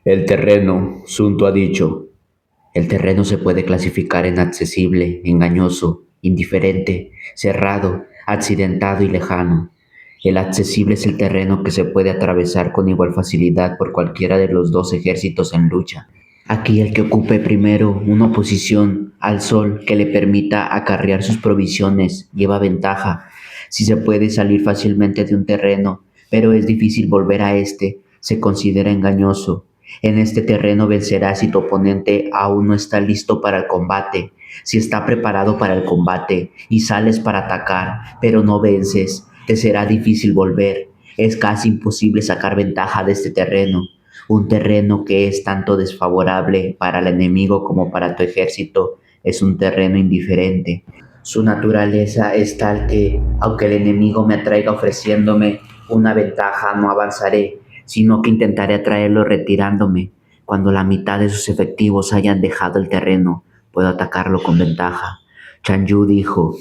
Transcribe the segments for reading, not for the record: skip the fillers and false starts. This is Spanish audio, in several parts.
El terreno, Sun Tzu ha dicho, el terreno se puede clasificar en accesible, engañoso, indiferente, cerrado, accidentado y lejano. El accesible es el terreno que se puede atravesar con igual facilidad por cualquiera de los dos ejércitos en lucha. Aquí el que ocupe primero una posición al sol que le permita acarrear sus provisiones lleva ventaja. Si se puede salir fácilmente de un terreno, pero es difícil volver a este, se considera engañoso. En este terreno vencerás si tu oponente aún no está listo para el combate. Si está preparado para el combate y sales para atacar, pero no vences, te será difícil volver. Es casi imposible sacar ventaja de este terreno. Un terreno que es tanto desfavorable para el enemigo como para tu ejército es un terreno indiferente. Su naturaleza es tal que, aunque el enemigo me atraiga ofreciéndome una ventaja, no avanzaré, sino que intentaré atraerlo retirándome. Cuando la mitad de sus efectivos hayan dejado el terreno, puedo atacarlo con ventaja. Chan Yu dijo,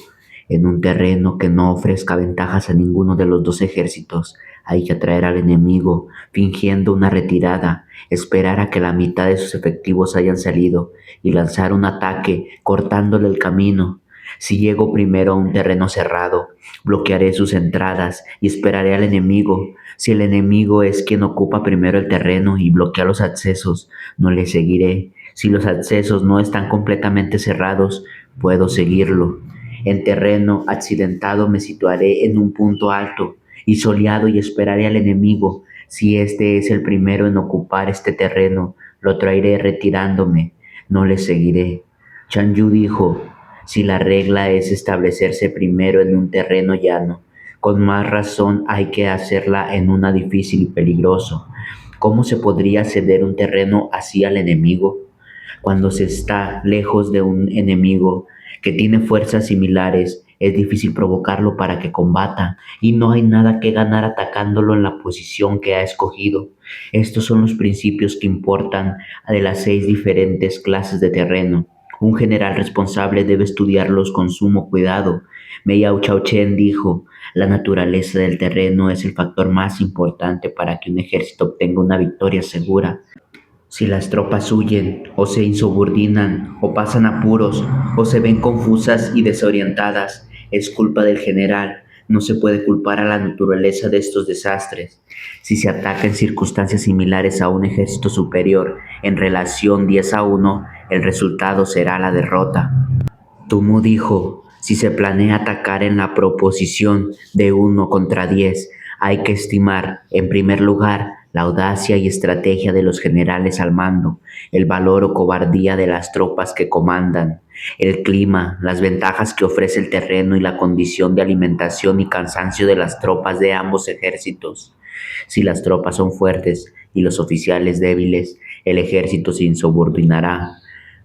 en un terreno que no ofrezca ventajas a ninguno de los dos ejércitos, hay que atraer al enemigo, fingiendo una retirada, esperar a que la mitad de sus efectivos hayan salido y lanzar un ataque cortándole el camino. Si llego primero a un terreno cerrado, bloquearé sus entradas y esperaré al enemigo. Si el enemigo es quien ocupa primero el terreno y bloquea los accesos, no le seguiré. Si los accesos no están completamente cerrados, puedo seguirlo. En terreno accidentado me situaré en un punto alto y soleado y esperaré al enemigo. Si este es el primero en ocupar este terreno, lo traeré retirándome. No le seguiré. Chan Yu dijo, si la regla es establecerse primero en un terreno llano, con más razón hay que hacerla en una difícil y peligroso. ¿Cómo se podría ceder un terreno así al enemigo? Cuando se está lejos de un enemigo que tiene fuerzas similares, es difícil provocarlo para que combata y no hay nada que ganar atacándolo en la posición que ha escogido. Estos son los principios que importan de las 6 diferentes clases de terreno. Un general responsable debe estudiarlos con sumo cuidado. Meiao Chao Chen dijo, la naturaleza del terreno es el factor más importante para que un ejército obtenga una victoria segura. Si las tropas huyen, o se insubordinan, o pasan apuros, o se ven confusas y desorientadas, es culpa del general. No se puede culpar a la naturaleza de estos desastres. Si se ataca en circunstancias similares a un ejército superior en relación 10-1, el resultado será la derrota. Tumu dijo, si se planea atacar en la proposición de 1 contra 10, hay que estimar, en primer lugar, la audacia y estrategia de los generales al mando, el valor o cobardía de las tropas que comandan, el clima, las ventajas que ofrece el terreno y la condición de alimentación y cansancio de las tropas de ambos ejércitos. Si las tropas son fuertes y los oficiales débiles, el ejército se insubordinará.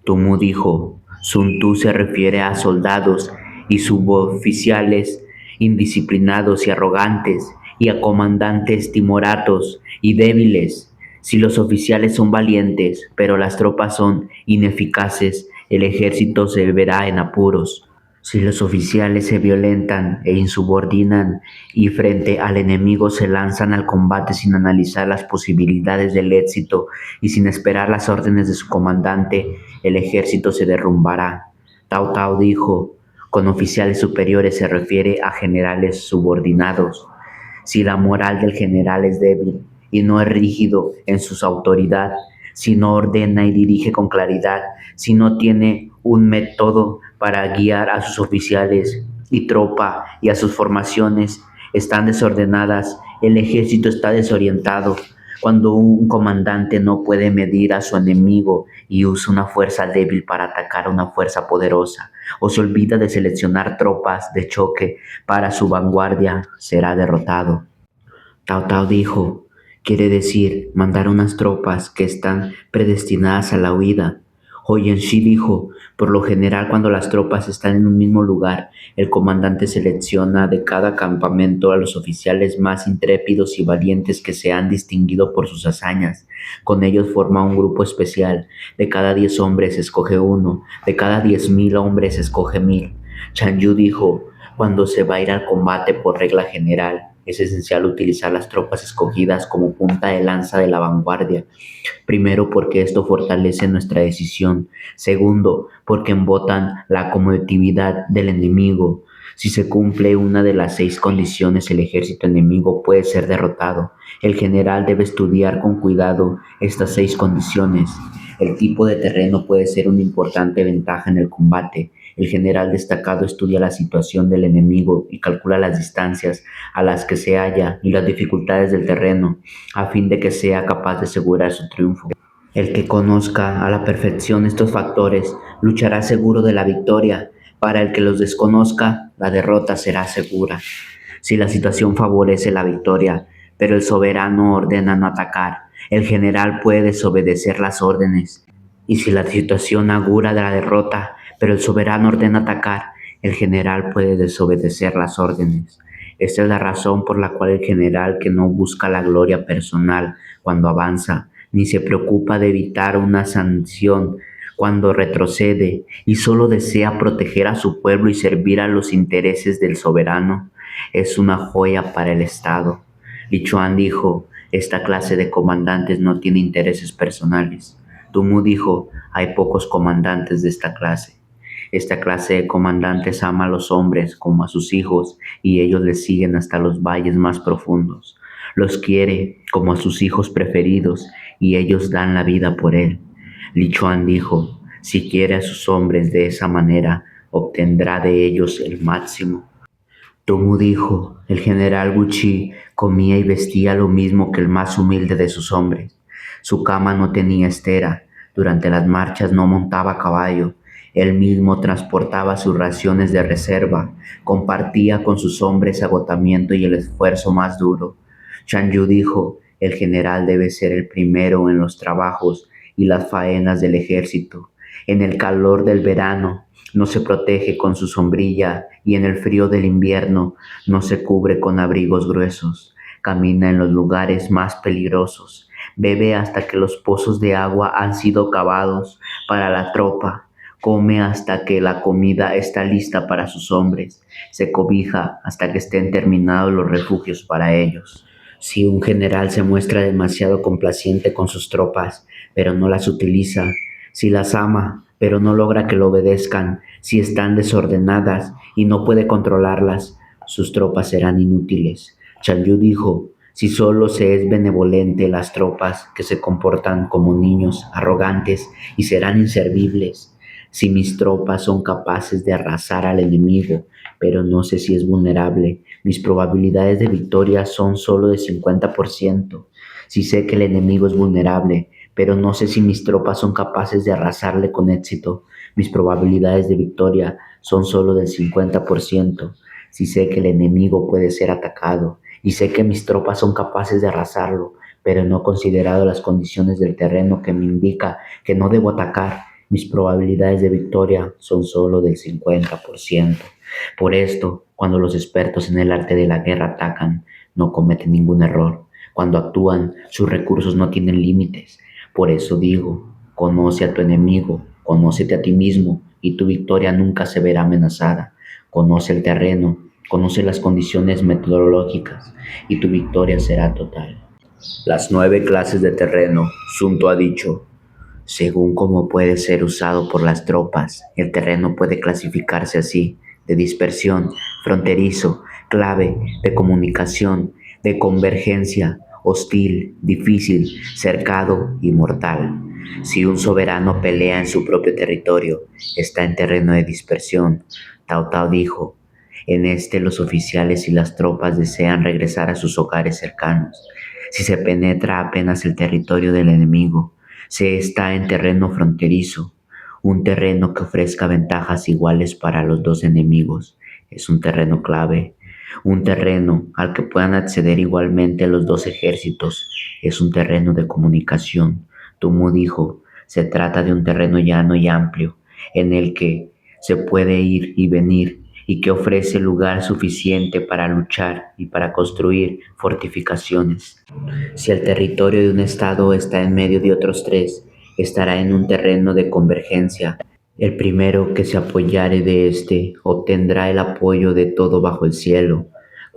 Tumu dijo, Sun Tzu se refiere a soldados y suboficiales indisciplinados y arrogantes, y a comandantes timoratos y débiles. Si los oficiales son valientes, pero las tropas son ineficaces, el ejército se verá en apuros. Si los oficiales se violentan e insubordinan y frente al enemigo se lanzan al combate sin analizar las posibilidades del éxito y sin esperar las órdenes de su comandante, el ejército se derrumbará. Tao Tao dijo, con oficiales superiores se refiere a generales subordinados. Si la moral del general es débil y no es rígido en su autoridad, si no ordena y dirige con claridad, si no tiene un método para guiar a sus oficiales y tropa y a sus formaciones, están desordenadas, el ejército está desorientado. Cuando un comandante no puede medir a su enemigo y usa una fuerza débil para atacar a una fuerza poderosa, o se olvida de seleccionar tropas de choque para su vanguardia, será derrotado. Tao Tao dijo, quiere decir mandar unas tropas que están predestinadas a la huida. Shi dijo, por lo general cuando las tropas están en un mismo lugar, el comandante selecciona de cada campamento a los oficiales más intrépidos y valientes que se han distinguido por sus hazañas. Con ellos forma un grupo especial. De cada 10 hombres escoge uno, de cada 10,000 hombres escoge 1,000. Chan Yu dijo, cuando se va a ir al combate por regla general, es esencial utilizar las tropas escogidas como punta de lanza de la vanguardia. Primero, porque esto fortalece nuestra decisión. Segundo, porque embotan la comoditividad del enemigo. Si se cumple una de las 6 condiciones, el ejército enemigo puede ser derrotado. El general debe estudiar con cuidado estas 6 condiciones. El tipo de terreno puede ser una importante ventaja en el combate. El general destacado estudia la situación del enemigo y calcula las distancias a las que se halla y las dificultades del terreno, a fin de que sea capaz de asegurar su triunfo. El que conozca a la perfección estos factores luchará seguro de la victoria. Para el que los desconozca, la derrota será segura. Si la situación favorece la victoria, pero el soberano ordena no atacar, el general puede desobedecer las órdenes. Y si la situación augura de la derrota, pero el soberano ordena atacar, el general puede desobedecer las órdenes. Esta es la razón por la cual el general que no busca la gloria personal cuando avanza, ni se preocupa de evitar una sanción cuando retrocede, y solo desea proteger a su pueblo y servir a los intereses del soberano, es una joya para el Estado. Li Chuan dijo, esta clase de comandantes no tiene intereses personales. Tu Mu dijo, hay pocos comandantes de esta clase. Esta clase de comandantes ama a los hombres como a sus hijos y ellos les siguen hasta los valles más profundos. Los quiere como a sus hijos preferidos y ellos dan la vida por él. Li Chuan dijo, si quiere a sus hombres de esa manera, obtendrá de ellos el máximo. Tomu dijo, el general Gucci comía y vestía lo mismo que el más humilde de sus hombres. Su cama no tenía estera, durante las marchas no montaba a caballo, él mismo transportaba sus raciones de reserva, compartía con sus hombres agotamiento y el esfuerzo más duro. Shan Yu dijo, el general debe ser el primero en los trabajos y las faenas del ejército. En el calor del verano no se protege con su sombrilla y en el frío del invierno no se cubre con abrigos gruesos. Camina en los lugares más peligrosos. Bebe hasta que los pozos de agua han sido cavados para la tropa. Come hasta que la comida está lista para sus hombres. Se cobija hasta que estén terminados los refugios para ellos. Si un general se muestra demasiado complaciente con sus tropas, pero no las utiliza, si las ama, pero no logra que lo obedezcan, si están desordenadas y no puede controlarlas, sus tropas serán inútiles. Shan Yu dijo, si solo se es benevolente, las tropas que se comportan como niños arrogantes y serán inservibles. Si mis tropas son capaces de arrasar al enemigo, pero no sé si es vulnerable, mis probabilidades de victoria son solo de 50%. Si sé que el enemigo es vulnerable, pero no sé si mis tropas son capaces de arrasarle con éxito, mis probabilidades de victoria son solo del 50%. Si sé que el enemigo puede ser atacado y sé que mis tropas son capaces de arrasarlo, pero no he considerado las condiciones del terreno que me indica que no debo atacar, mis probabilidades de victoria son solo del 50%. Por esto, cuando los expertos en el arte de la guerra atacan, no cometen ningún error. Cuando actúan, sus recursos no tienen límites. Por eso digo, conoce a tu enemigo, conócete a ti mismo y tu victoria nunca se verá amenazada. Conoce el terreno, conoce las condiciones meteorológicas y tu victoria será total. Las 9 clases de terreno, Sun Tzu ha dicho. Según cómo puede ser usado por las tropas, el terreno puede clasificarse así: de dispersión, fronterizo, clave, de comunicación, de convergencia, hostil, difícil, cercado y mortal. Si un soberano pelea en su propio territorio, está en terreno de dispersión. Tao Tao dijo, en este los oficiales y las tropas desean regresar a sus hogares cercanos. Si se penetra apenas el territorio del enemigo, se está en terreno fronterizo, un terreno que ofrezca ventajas iguales para los dos enemigos. Es un terreno clave, un terreno al que puedan acceder igualmente los dos ejércitos. Es un terreno de comunicación. Tumu dijo, se trata de un terreno llano y amplio, en el que se puede ir y venir y que ofrece lugar suficiente para luchar y para construir fortificaciones. Si el territorio de un estado está en medio de otros 3, estará en un terreno de convergencia. El primero que se apoyare de éste obtendrá el apoyo de todo bajo el cielo.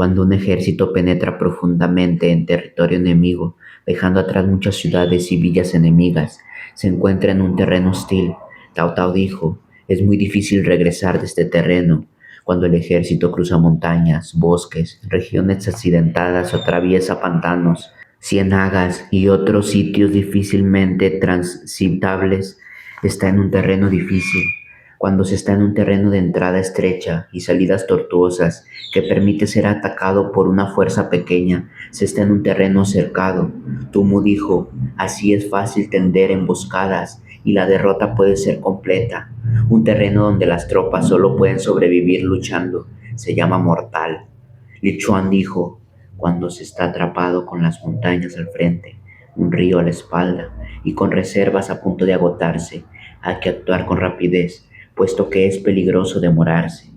Cuando un ejército penetra profundamente en territorio enemigo, dejando atrás muchas ciudades y villas enemigas, se encuentra en un terreno hostil. Tao Tao dijo, es muy difícil regresar de este terreno. Cuando el ejército cruza montañas, bosques, regiones accidentadas o atraviesa pantanos, ciénagas y otros sitios difícilmente transitables, está en un terreno difícil. Cuando se está en un terreno de entrada estrecha y salidas tortuosas que permite ser atacado por una fuerza pequeña, se está en un terreno cercado. Tumu dijo, así es fácil tender emboscadas y la derrota puede ser completa. Un terreno donde las tropas solo pueden sobrevivir luchando se llama mortal. Li Chuan dijo, cuando se está atrapado con las montañas al frente, un río a la espalda y con reservas a punto de agotarse, hay que actuar con rapidez, puesto que es peligroso demorarse.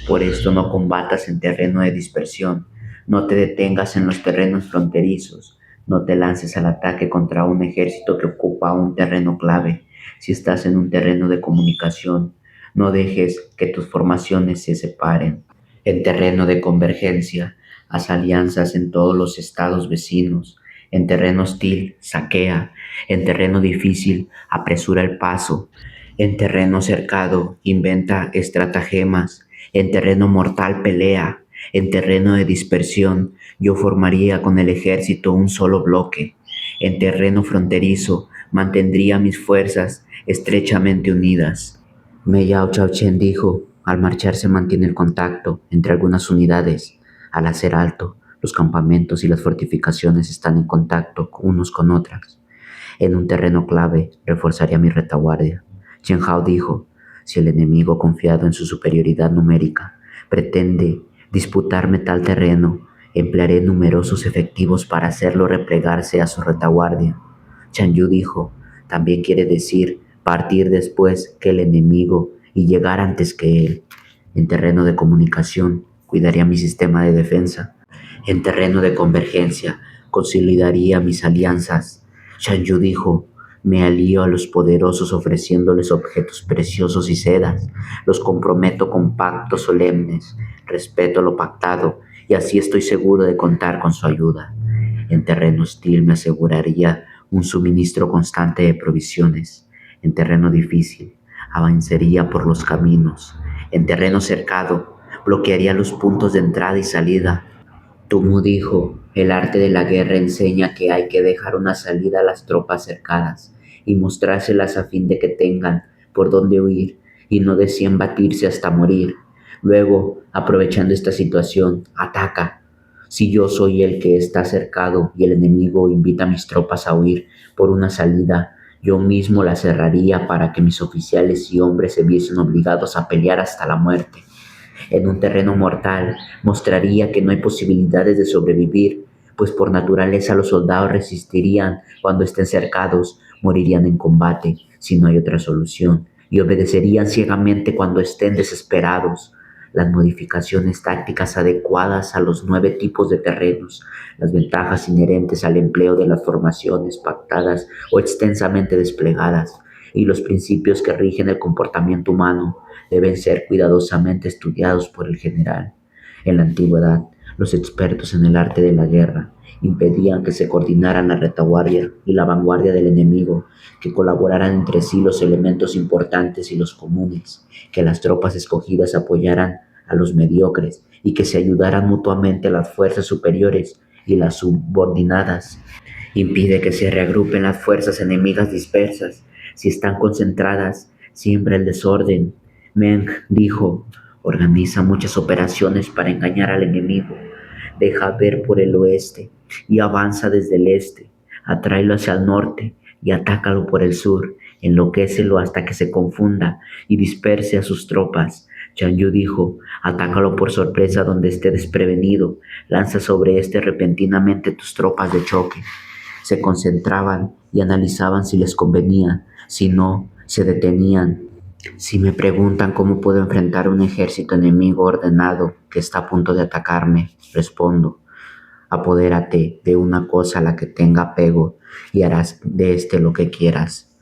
Por esto no combatas en terreno de dispersión, no te detengas en los terrenos fronterizos, no te lances al ataque contra un ejército que ocupa un terreno clave. Si estás en un terreno de comunicación, no dejes que tus formaciones se separen. En terreno de convergencia, haz alianzas en todos los estados vecinos. En terreno hostil, saquea. En terreno difícil, apresura el paso. En terreno cercado, inventa estratagemas. En terreno mortal, pelea. En terreno de dispersión, yo formaría con el ejército un solo bloque. En terreno fronterizo, mantendría mis fuerzas estrechamente unidas. Meyao Chao-chen dijo, al marchar se mantiene el contacto entre algunas unidades. Al hacer alto, los campamentos y las fortificaciones están en contacto unos con otras. En un terreno clave, reforzaría mi retaguardia. Chen Hao dijo, si el enemigo confiado en su superioridad numérica pretende disputarme tal terreno, emplearé numerosos efectivos para hacerlo replegarse a su retaguardia. Chan Yu dijo, también quiere decir partir después que el enemigo y llegar antes que él. En terreno de comunicación, cuidaría mi sistema de defensa. En terreno de convergencia, consolidaría mis alianzas. Shan Yu dijo, me alío a los poderosos ofreciéndoles objetos preciosos y sedas. Los comprometo con pactos solemnes. Respeto lo pactado y así estoy seguro de contar con su ayuda. En terreno hostil me aseguraría un suministro constante de provisiones. En terreno difícil, avanzaría por los caminos. En terreno cercado, bloquearía los puntos de entrada y salida. Tumu dijo, el arte de la guerra enseña que hay que dejar una salida a las tropas cercadas y mostrárselas a fin de que tengan por dónde huir y no deseen batirse hasta morir. Luego, aprovechando esta situación, ataca. Si yo soy el que está cercado y el enemigo invita a mis tropas a huir por una salida, yo mismo la cerraría para que mis oficiales y hombres se viesen obligados a pelear hasta la muerte. En un terreno mortal, mostraría que no hay posibilidades de sobrevivir, pues por naturaleza los soldados resistirían cuando estén cercados, morirían en combate si no hay otra solución, y obedecerían ciegamente cuando estén desesperados. Las modificaciones tácticas adecuadas a los 9 tipos de terrenos, las ventajas inherentes al empleo de las formaciones pactadas o extensamente desplegadas, y los principios que rigen el comportamiento humano deben ser cuidadosamente estudiados por el general. En la antigüedad, los expertos en el arte de la guerra impedían que se coordinaran la retaguardia y la vanguardia del enemigo, que colaboraran entre sí los elementos importantes y los comunes, que las tropas escogidas apoyaran a los mediocres y que se ayudaran mutuamente las fuerzas superiores y las subordinadas. Impide que se reagrupen las fuerzas enemigas dispersas. Si están concentradas, siembra el desorden. Meng dijo, organiza muchas operaciones para engañar al enemigo. Deja ver por el oeste y avanza desde el este. Atráelo hacia el norte y atácalo por el sur. Enloquécelo hasta que se confunda y disperse a sus tropas. Chan Yu dijo, atácalo por sorpresa donde esté desprevenido. Lanza sobre este repentinamente tus tropas de choque. Se concentraban y analizaban si les convenía, si no, se detenían. Si me preguntan cómo puedo enfrentar un ejército enemigo ordenado que está a punto de atacarme, respondo, apodérate de una cosa a la que tenga apego y harás de este lo que quieras.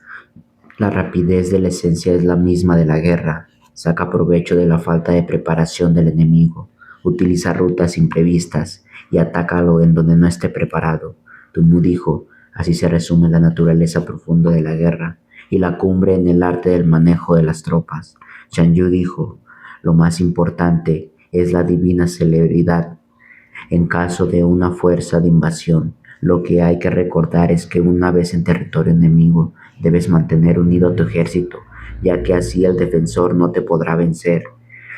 La rapidez de la esencia es la misma de la guerra. Saca provecho de la falta de preparación del enemigo. utiliza rutas imprevistas y atácalo en donde no esté preparado. Tunmu dijo, así se resume la naturaleza profunda de la guerra y la cumbre en el arte del manejo de las tropas. Shan Yu dijo, lo más importante es la divina celeridad en caso de una fuerza de invasión. Lo que hay que recordar es que una vez en territorio enemigo debes mantener unido tu ejército, ya que así el defensor no te podrá vencer.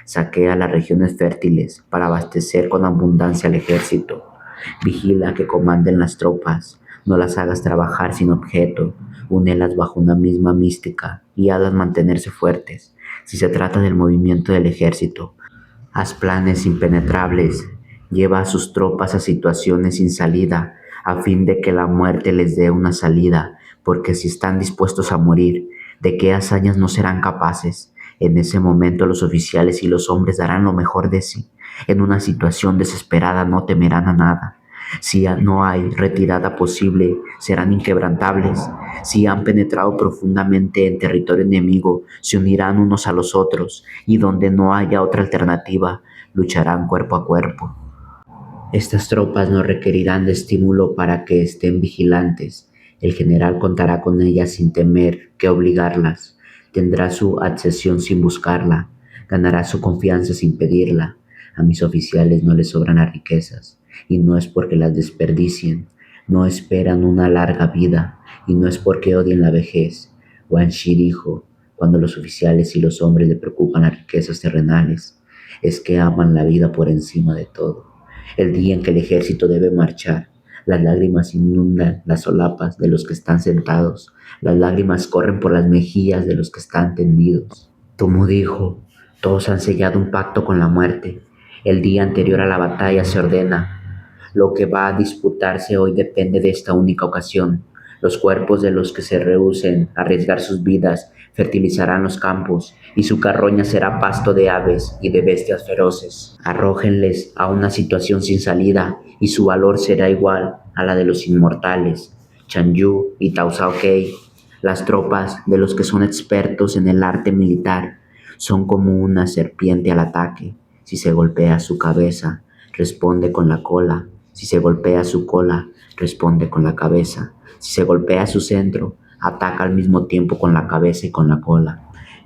Saquea las regiones fértiles para abastecer con abundancia al ejército. Vigila que comanden las tropas, no las hagas trabajar sin objeto, únelas bajo una misma mística y hazlas mantenerse fuertes. Si se trata del movimiento del ejército, haz planes impenetrables, lleva a sus tropas a situaciones sin salida, a fin de que la muerte les dé una salida, porque si están dispuestos a morir, ¿de qué hazañas no serán capaces? En ese momento los oficiales y los hombres darán lo mejor de sí. En una situación desesperada no temerán a nada. Si no hay retirada posible, serán inquebrantables. Si han penetrado profundamente en territorio enemigo, se unirán unos a los otros, y donde no haya otra alternativa, lucharán cuerpo a cuerpo. Estas tropas no requerirán de estímulo para que estén vigilantes. El general contará con ellas sin temer que obligarlas. Tendrá su adhesión sin buscarla. Ganará su confianza sin pedirla. A mis oficiales no les sobran las riquezas, y no es porque las desperdicien. No esperan una larga vida, y no es porque odien la vejez. Wang Shi dijo, cuando los oficiales y los hombres le preocupan las riquezas terrenales, es que aman la vida por encima de todo. El día en que el ejército debe marchar, las lágrimas inundan las solapas de los que están sentados, las lágrimas corren por las mejillas de los que están tendidos. Tunmu dijo, todos han sellado un pacto con la muerte. El día anterior a la batalla se ordena. Lo que va a disputarse hoy depende de esta única ocasión. Los cuerpos de los que se rehúsen a arriesgar sus vidas fertilizarán los campos, y su carroña será pasto de aves y de bestias feroces. Arrójenles a una situación sin salida, y su valor será igual a la de los inmortales. Shan Yu y Cao Cao Kei, las tropas de los que son expertos en el arte militar, son como una serpiente al ataque. Si se golpea su cabeza, responde con la cola. Si se golpea su cola, responde con la cabeza. Si se golpea su centro, ataca al mismo tiempo con la cabeza y con la cola.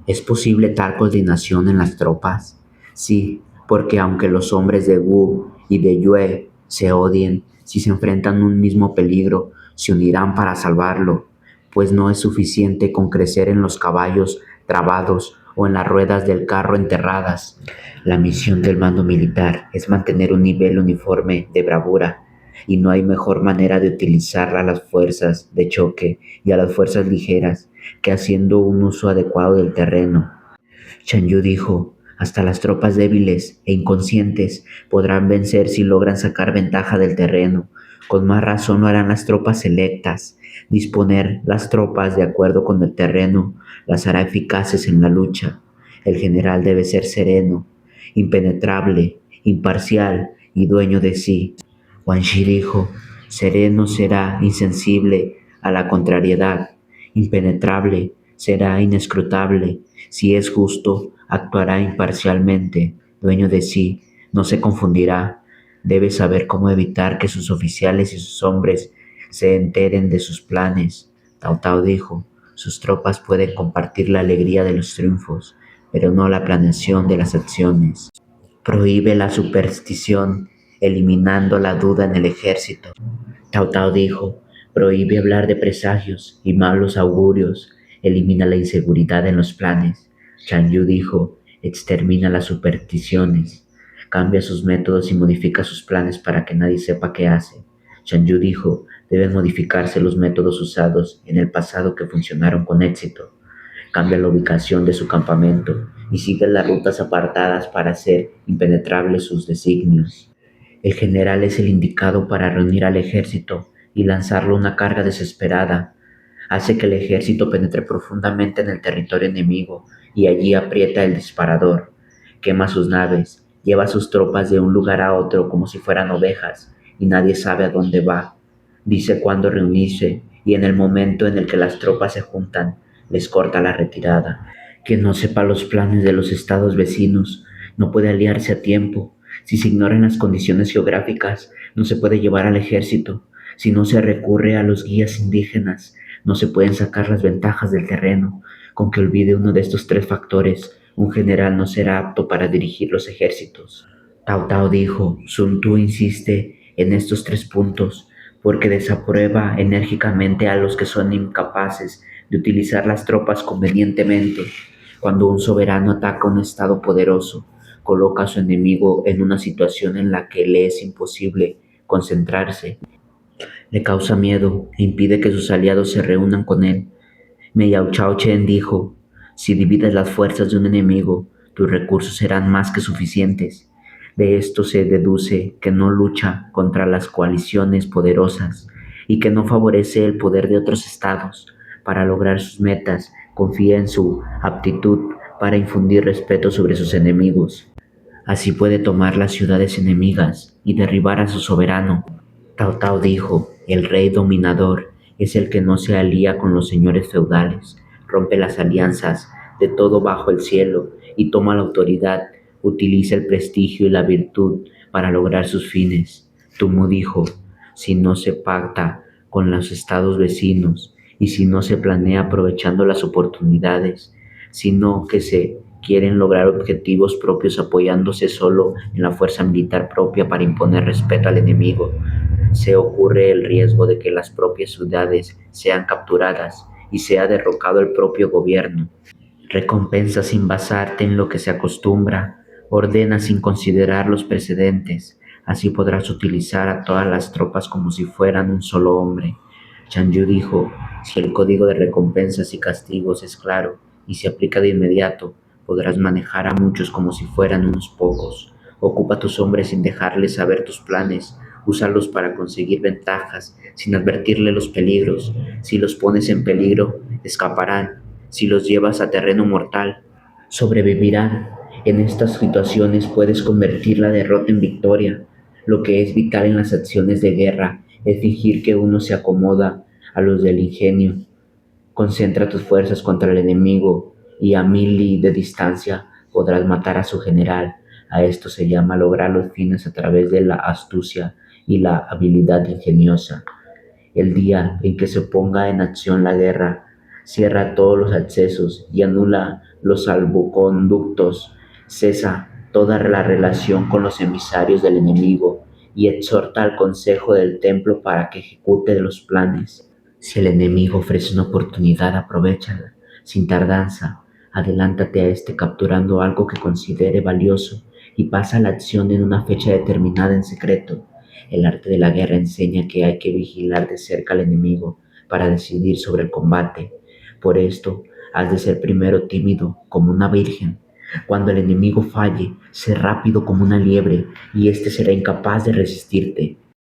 ¿Es posible tal coordinación en las tropas? Sí, porque aunque los hombres de Wu y de Yue se odien, si se enfrentan a un mismo peligro, se unirán para salvarlo, pues no es suficiente con crecer en los caballos trabados o en las ruedas del carro enterradas. La misión del mando militar es mantener un nivel uniforme de bravura, y no hay mejor manera de utilizar a las fuerzas de choque y a las fuerzas ligeras que haciendo un uso adecuado del terreno. Shan Yu dijo, hasta las tropas débiles e inconscientes podrán vencer si logran sacar ventaja del terreno. Con más razón lo harán las tropas selectas. Disponer las tropas de acuerdo con el terreno las hará eficaces en la lucha. El general debe ser sereno, impenetrable, imparcial y dueño de sí. Wang Shi dijo, sereno será insensible a la contrariedad, impenetrable será inescrutable. Si es justo, actuará imparcialmente, dueño de sí, no se confundirá. Debe saber cómo evitar que sus oficiales y sus hombres se enteren de sus planes. Cao Cao dijo, sus tropas pueden compartir la alegría de los triunfos, pero no la planeación de las acciones. Prohíbe la superstición, eliminando la duda en el ejército. Cao Cao dijo, prohíbe hablar de presagios y malos augurios, elimina la inseguridad en los planes. Shan Yu dijo, extermina las supersticiones, cambia sus métodos y modifica sus planes para que nadie sepa qué hace. Shan Yu dijo, deben modificarse los métodos usados en el pasado que funcionaron con éxito. Cambia la ubicación de su campamento y sigue las rutas apartadas para hacer impenetrables sus designios. El general es el indicado para reunir al ejército y lanzarle una carga desesperada. Hace que el ejército penetre profundamente en el territorio enemigo y allí aprieta el disparador. Quema sus naves, lleva a sus tropas de un lugar a otro como si fueran ovejas y nadie sabe a dónde va. Dice cuándo reunirse y en el momento en el que las tropas se juntan, les corta la retirada. Quien no sepa los planes de los estados vecinos no puede aliarse a tiempo. Si se ignoran las condiciones geográficas, no se puede llevar al ejército. Si no se recurre a los guías indígenas, no se pueden sacar las ventajas del terreno. Con que olvide uno de estos tres factores, un general no será apto para dirigir los ejércitos. Tao Tao dijo, Sun Tzu insiste en estos tres puntos porque desaprueba enérgicamente a los que son incapaces de utilizar las tropas convenientemente. Cuando un soberano ataca un estado poderoso, coloca a su enemigo en una situación en la que le es imposible concentrarse, le causa miedo e impide que sus aliados se reúnan con él. Miao Chao Chen dijo, si divides las fuerzas de un enemigo, tus recursos serán más que suficientes. De esto se deduce que no lucha contra las coaliciones poderosas y que no favorece el poder de otros estados. Para lograr sus metas, confía en su aptitud para infundir respeto sobre sus enemigos. Así puede tomar las ciudades enemigas y derribar a su soberano. Tao Tao dijo, el rey dominador es el que no se alía con los señores feudales, rompe las alianzas de todo bajo el cielo y toma la autoridad, utiliza el prestigio y la virtud para lograr sus fines. Tumu dijo, si no se pacta con los estados vecinos y si no se planea aprovechando las oportunidades, sino que se quieren lograr objetivos propios apoyándose solo en la fuerza militar propia para imponer respeto al enemigo, se ocurre el riesgo de que las propias ciudades sean capturadas y sea derrocado el propio gobierno. Recompensa sin basarte en lo que se acostumbra, ordena sin considerar los precedentes, así podrás utilizar a todas las tropas como si fueran un solo hombre. Chan Yu dijo, si el código de recompensas y castigos es claro y se aplica de inmediato, podrás manejar a muchos como si fueran unos pocos. Ocupa a tus hombres sin dejarles saber tus planes, úsalos para conseguir ventajas sin advertirle los peligros. Si los pones en peligro, escaparán. Si los llevas a terreno mortal, sobrevivirán. En estas situaciones puedes convertir la derrota en victoria. Lo que es vital en las acciones de guerra es fingir que uno se acomoda a los del ingenio. Concentra tus fuerzas contra el enemigo y a 1000 li de distancia podrás matar a su general. A esto se llama lograr los fines a través de la astucia y la habilidad ingeniosa. El día en que se ponga en acción la guerra, cierra todos los accesos y anula los salvoconductos, cesa toda la relación con los emisarios del enemigo y exhorta al consejo del templo para que ejecute los planes. Si el enemigo ofrece una oportunidad, aprovéchala. Sin tardanza, adelántate a este capturando algo que considere valioso y pasa a la acción en una fecha determinada en secreto. El arte de la guerra enseña que hay que vigilar de cerca al enemigo para decidir sobre el combate. Por esto, has de ser primero tímido como una virgen. Cuando el enemigo falle, sé rápido como una liebre y éste será incapaz de resistirte.